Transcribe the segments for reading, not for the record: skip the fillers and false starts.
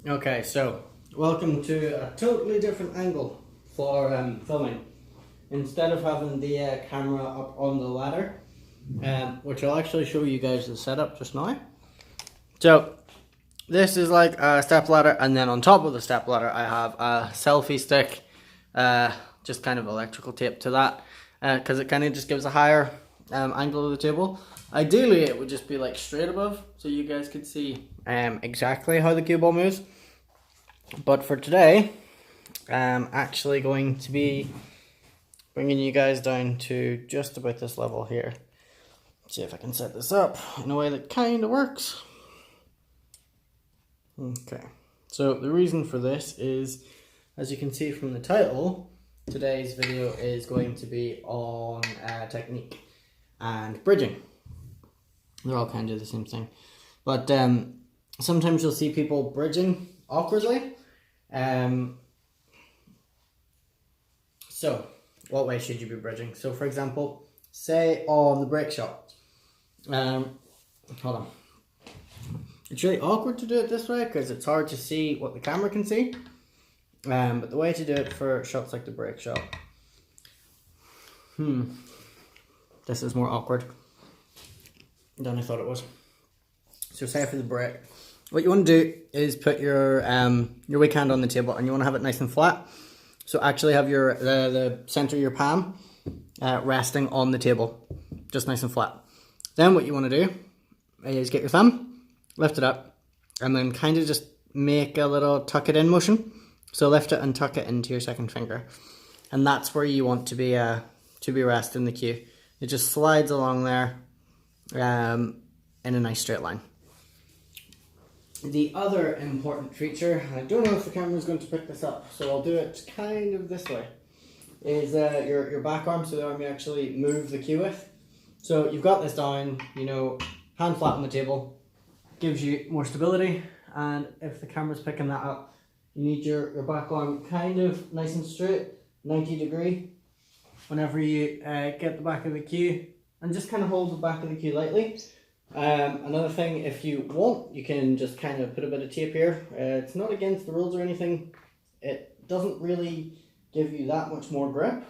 Okay, so welcome to a totally different angle for filming. Instead of having the camera up on the ladder, which I'll actually show you guys the setup just now. So this is like a step ladder, and then on top of the step ladder I have a selfie stick, just kind of electrical tape to that, because it kind of just gives a higher angle of the table. Ideally it would just be like straight above, so you guys could see exactly how the cue ball moves. But for today, I'm actually going to be bringing you guys down to just about this level here. See if I can set this up in a way that kind of works. Okay, so the reason for this is, as you can see from the title, today's video is going to be on technique and bridging. They're all kind of the same thing. But sometimes you'll see people bridging awkwardly. So what way should you be bridging? So for example, say on the break shot, hold on. It's really awkward to do it this way because it's hard to see what the camera can see. But the way to do it for shots like the break shot, this is more awkward than I thought it was. So say for the break, what you want to do is put your weak hand on the table, and you want to have it nice and flat. So actually have your the center of your palm resting on the table, just nice and flat. Then what you want to do is get your thumb, lift it up, and then kind of just make a little tuck it in motion. So lift it and tuck it into your second finger, and that's where you want to be resting the cue. It just slides along there in a nice straight line. The other important feature, I don't know if the camera is going to pick this up, so I'll do it kind of this way, is your back arm, so the arm you actually move the cue with. So you've got this down, you know, hand flat on the table, gives you more stability, and if the camera's picking that up, you need your back arm kind of nice and straight, 90 degree, whenever you get the back of the cue, and just kind of hold the back of the cue lightly. Another thing, if you want, you can just kind of put a bit of tape here. It's not against the rules or anything. It doesn't really give you that much more grip.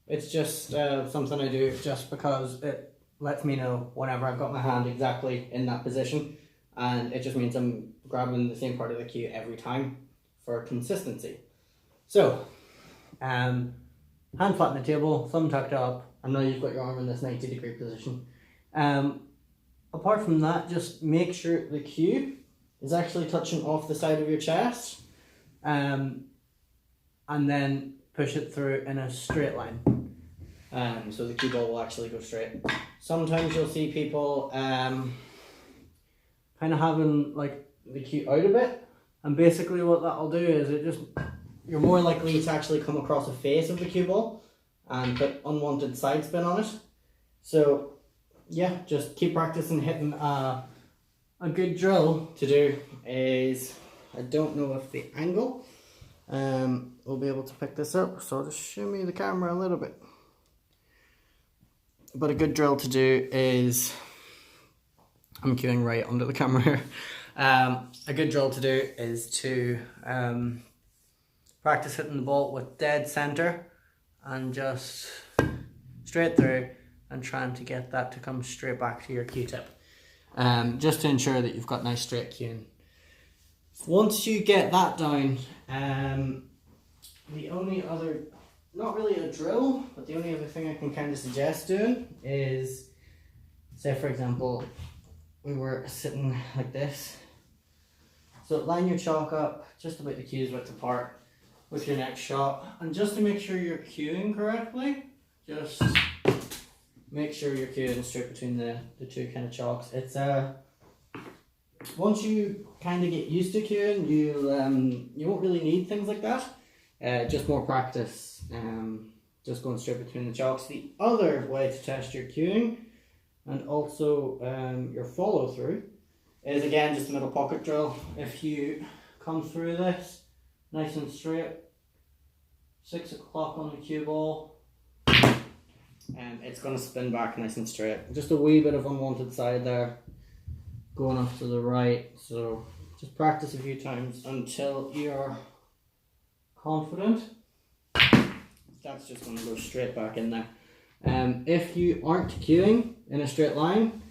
It's just something I do just because it lets me know whenever I've got my hand exactly in that position, and it just means I'm grabbing the same part of the cue every time for consistency. So, hand flat on the table, thumb tucked up, and now you've got your arm in this 90 degree position. Apart from that, just make sure the cue is actually touching off the side of your chest, and then push it through in a straight line. So the cue ball will actually go straight. Sometimes you'll see people kind of having like the cue out a bit, and basically what that'll do is you're more likely to actually come across the face of the cue ball and put unwanted side spin on it. So yeah, just keep practicing hitting. A good drill to do is, I don't know if the angle will be able to pick this up, so I'll just shimmy the camera a little bit. But a good drill to do is, I'm cueing right under the camera here. A good drill to do is to practice hitting the ball with dead center and just straight through, and trying to get that to come straight back to your cue tip, just to ensure that you've got nice straight cueing. Once you get that down, the only other, not really a drill, but the only other thing I can kind of suggest doing is, say for example, we were sitting like this. So line your chalk up just about the cues width apart with your next shot, and just to make sure you're cueing correctly, just make sure you're cueing straight between the two kind of chalks. It's once you kind of get used to cueing, you won't really need things like that. Just more practice, just going straight between the chalks. The other way to test your cueing and also your follow through is again just a middle pocket drill. If you come through this nice and straight, 6 o'clock on the cue ball, it's going to spin back nice and straight. Just a wee bit of unwanted side there, going off to the right, so Just practice a few times until you're confident. That's just going to go straight back in there. If you aren't cueing in a straight line,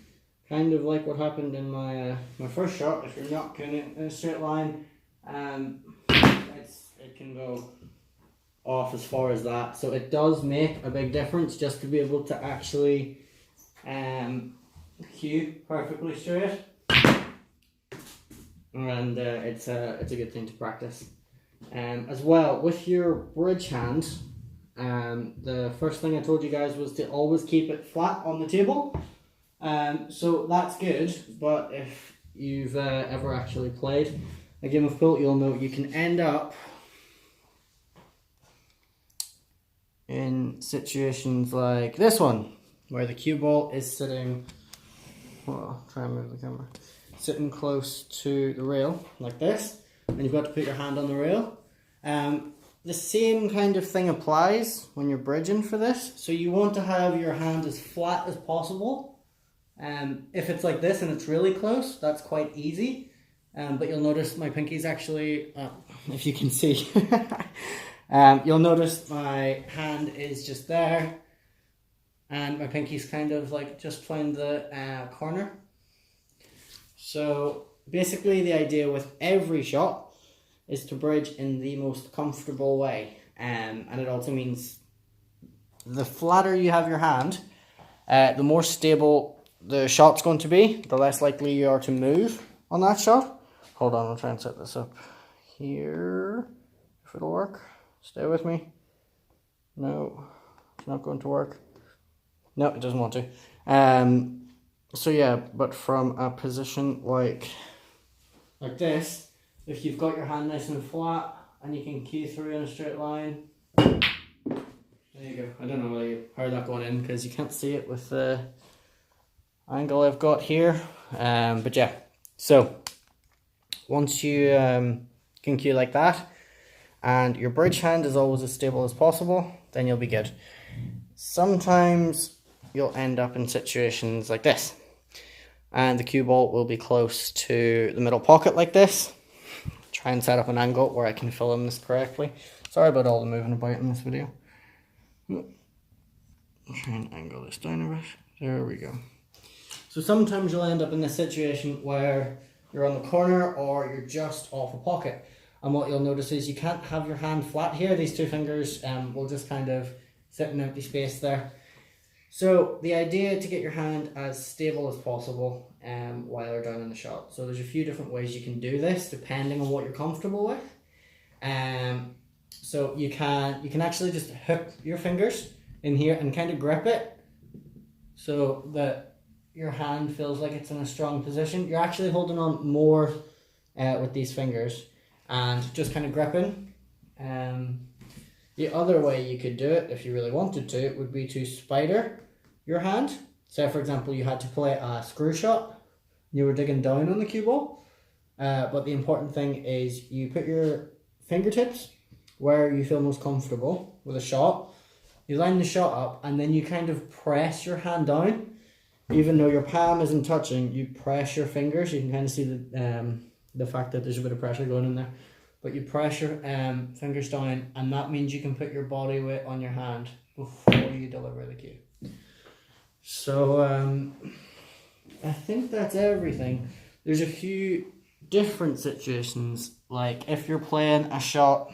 kind of like what happened in my my first shot, if you're not cueing in a straight line, it can go off as far as that. So it does make a big difference just to be able to actually cue perfectly straight. And it's a good thing to practice. As well, with your bridge hand, the first thing I told you guys was to always keep it flat on the table. So that's good, but if you've ever actually played a game of pool, you'll know you can end up in situations like this one, where the cue ball is sitting, well, try and move the camera, sitting close to the rail, like this, and you've got to put your hand on the rail. The same kind of thing applies when you're bridging for this, so you want to have your hand as flat as possible. If it's like this and it's really close, that's quite easy, but you'll notice my pinky's actually, if you can see, you'll notice my hand is just there, and my pinky's kind of like just playing the corner. So basically the idea with every shot is to bridge in the most comfortable way, and it also means the flatter you have your hand, the more stable the shot's going to be, the less likely you are to move on that shot. Hold on, I'll try and set this up here, if it'll work. Stay with me. No, it's not going to work. No, it doesn't want to. So yeah, but from a position like this, if you've got your hand nice and flat and you can cue through in a straight line, there you go. I don't know whether you heard that going in because you can't see it with the angle I've got here. But yeah, so once you can cue like that and your bridge hand is always as stable as possible, then you'll be good. Sometimes you'll end up in situations like this, and the cue ball will be close to the middle pocket like this. Try and set up an angle where I can film this correctly. Sorry about all the moving about in this video. Try and angle this down a bit. There we go. So sometimes you'll end up in this situation where you're on the corner or you're just off a pocket. And what you'll notice is you can't have your hand flat here. These two fingers will just kind of sit in empty space there. So the idea to get your hand as stable as possible while you're down in the shot. So there's a few different ways you can do this depending on what you're comfortable with. So you can actually just hook your fingers in here and kind of grip it so that your hand feels like it's in a strong position. You're actually holding on more with these fingers and just kind of gripping. The other way you could do it, if you really wanted to, would be to spider your hand. Say, for example, you had to play a screw shot, you were digging down on the cue ball, but the important thing is you put your fingertips where you feel most comfortable with a shot. You line the shot up, and then you kind of press your hand down. Even though your palm isn't touching, you press your fingers. You can kind of see the fact that there's a bit of pressure going in there. But you press your fingers down, and that means you can put your body weight on your hand before you deliver the cue. So I think that's everything. There's a few different situations, like if you're playing a shot,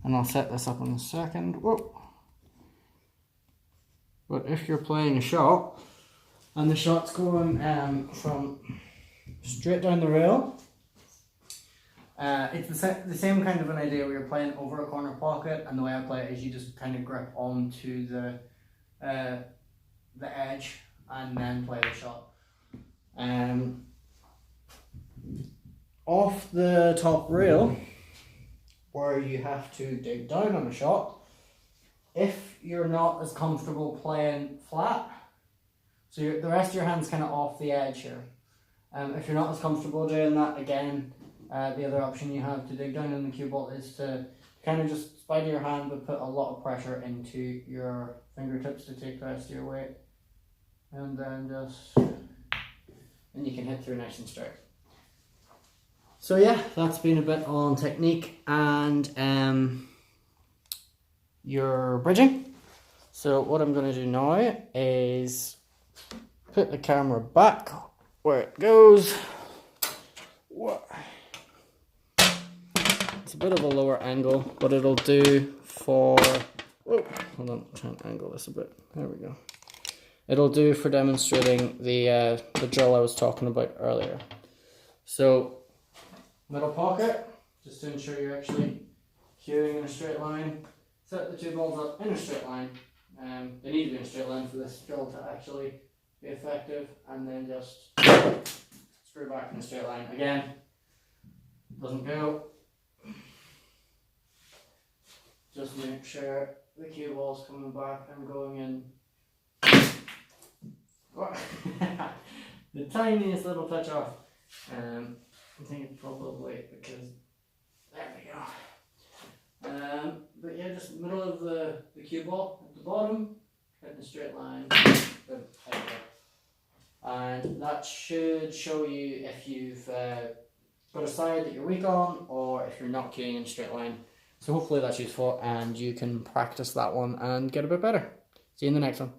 and I'll set this up in a second. Whoa. But if you're playing a shot, and the shot's going from straight down the rail, it's the same kind of an idea where you're playing over a corner pocket, and the way I play it is you just kind of grip onto the edge and then play the shot. Off the top rail, where you have to dig down on a shot, if you're not as comfortable playing flat, so the rest of your hand's kind of off the edge here. If you're not as comfortable doing that, again, the other option you have to dig down on the cue ball is to kind of just spider your hand but put a lot of pressure into your fingertips to take the rest of your weight. And then and you can hit through nice and straight. So yeah, that's been a bit on technique and your bridging. So what I'm going to do now is put the camera back where it goes. It's a bit of a lower angle, but it'll do for... Oh, hold on, I'm trying to angle this a bit. There we go. It'll do for demonstrating the drill I was talking about earlier. So, middle pocket, just to ensure you're actually cueing in a straight line. Set the two balls up in a straight line. They need to be in a straight line for this drill to actually be effective. And then just screw back in a straight line. Again, doesn't go. Just make sure the cue ball's coming back and going in. The tiniest little touch off. I think probably because there we go. But yeah, just middle of the cue ball at the bottom, hit the straight line. And that should show you if you've got a side that you're weak on or if you're not cueing in a straight line. So hopefully that's useful and you can practice that one and get a bit better. See you in the next one.